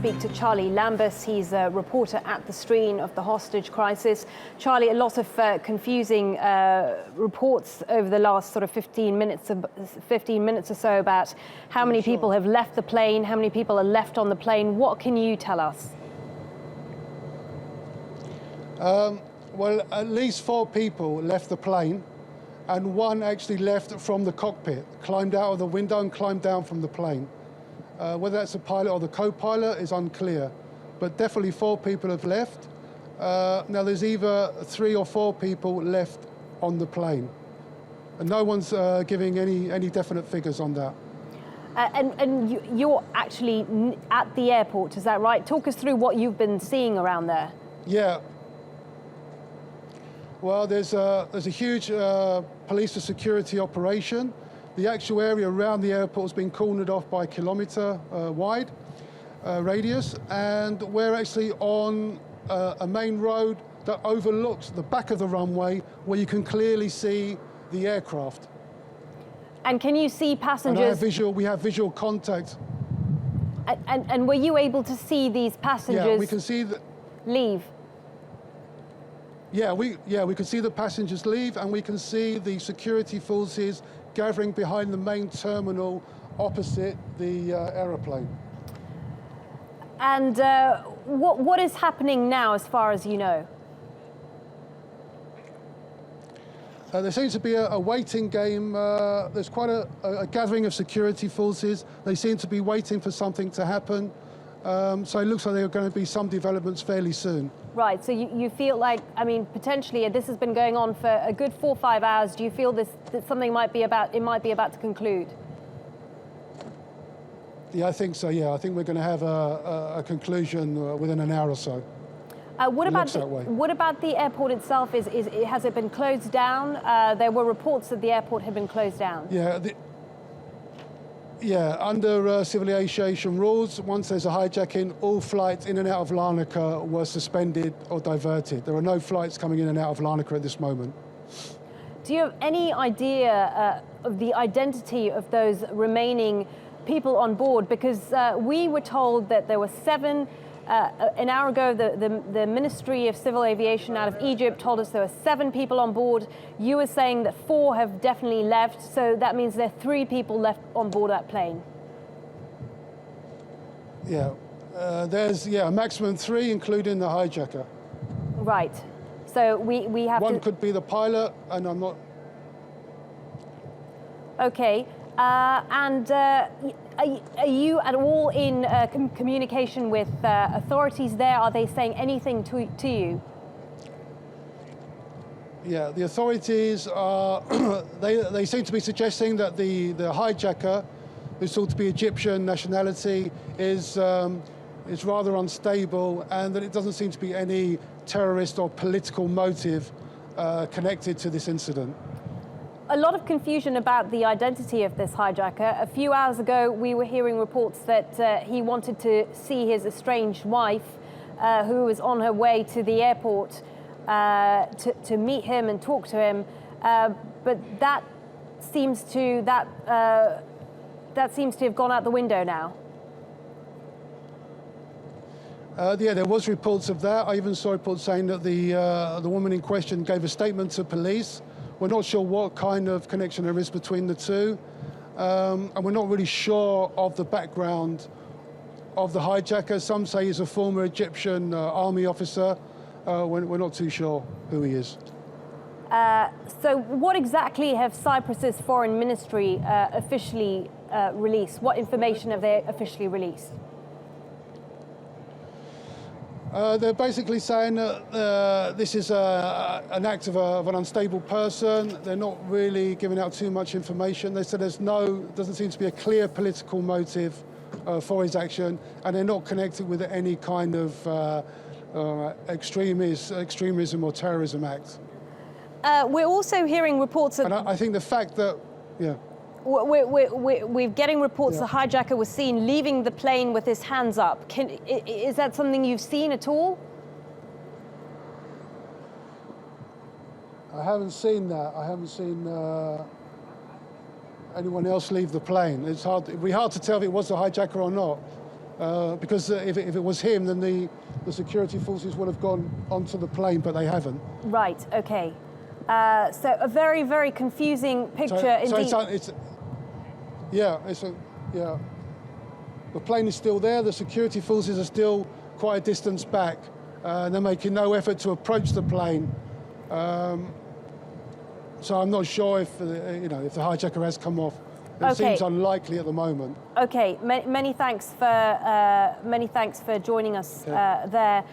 speak to Charlie Lambus. He's a reporter at the screen of the hostage crisis. Charlie, a lot of confusing reports over the last sort of 15 minutes or so about how many people have left the plane, how many people are left on the plane. What can you tell us? Well, at least 4 people left the plane, and 1 actually left from the cockpit, climbed out of the window and climbed down from the plane. Whether that's the pilot or the co-pilot is unclear, but definitely 4 people have left. Now there's either 3 or 4 people left on the plane, and no one's giving any definite figures on that. And you're actually at the airport, is that right? Talk us through what you've been seeing around there. Yeah. Well, there's a huge police and security operation. The actual area around the airport has been cornered off by a kilometre wide radius, and we're actually on a main road that overlooks the back of the runway, where you can clearly see the aircraft. And can you see passengers? And we have visual contact. And were you able to see these passengers? Yeah, we can see leave. Yeah, we can see the passengers leave, and we can see the security forces gathering behind the main terminal opposite the aeroplane. And what is happening now, as far as you know? There seems to be a waiting game. There's quite a gathering of security forces. They seem to be waiting for something to happen. So it looks like there are going to be some developments fairly soon. Right, so you feel like, I mean, potentially this has been going on for a good 4 or 5 hours. Do you feel that something might be about to conclude? Yeah, I think so, yeah. I think we're going to have a conclusion within an hour or so. What about the airport itself? Has it been closed down? There were reports that the airport had been closed down. Yeah, under civil aviation rules, once there's a hijacking, all flights in and out of Larnaca were suspended or diverted. There are no flights coming in and out of Larnaca at this moment. Do you have any idea of the identity of those remaining people on board? Because we were told that there were 7. An hour ago, the Ministry of Civil Aviation out of Egypt told us there were 7 people on board. You were saying that 4 have definitely left, so that means there are 3 people left on board that plane. Yeah, there's a maximum 3, including the hijacker. Right. So we have One could be the pilot, and I'm not. Okay. Are you at all in communication with authorities there? Are they saying anything to you? Yeah, the authorities are, they seem to be suggesting that the hijacker, who's thought to be Egyptian nationality, is rather unstable, and that it doesn't seem to be any terrorist or political motive connected to this incident. A lot of confusion about the identity of this hijacker. A few hours ago, we were hearing reports that he wanted to see his estranged wife, who was on her way to the airport to meet him and talk to him. But that seems to have gone out the window now. Yeah, there was reports of that. I even saw reports saying that the woman in question gave a statement to police. We're not sure what kind of connection there is between the two, and we're not really sure of the background of the hijacker. Some say he's a former Egyptian army officer. We're not too sure who he is. So what exactly have Cyprus's foreign ministry officially released? What information have they officially released? They're basically saying that this is an act of an unstable person. They're not really giving out too much information. They said doesn't seem to be a clear political motive for his action, and they're not connected with any kind of extremism or terrorism act. We're also hearing reports of... And I think the fact that, yeah. We're getting reports the hijacker was seen leaving the plane with his hands up. Is that something you've seen at all? I haven't seen that. I haven't seen anyone else leave the plane. It'd be hard to tell if it was a hijacker or not. because if it was him, then the security forces would have gone onto the plane, but they haven't. Right, okay. So a very, very confusing picture indeed. Yeah. The plane is still there. The security forces are still quite a distance back. They're making no effort to approach the plane. So I'm not sure if if the hijacker has come off. It seems unlikely at the moment. Okay, many thanks for joining us there.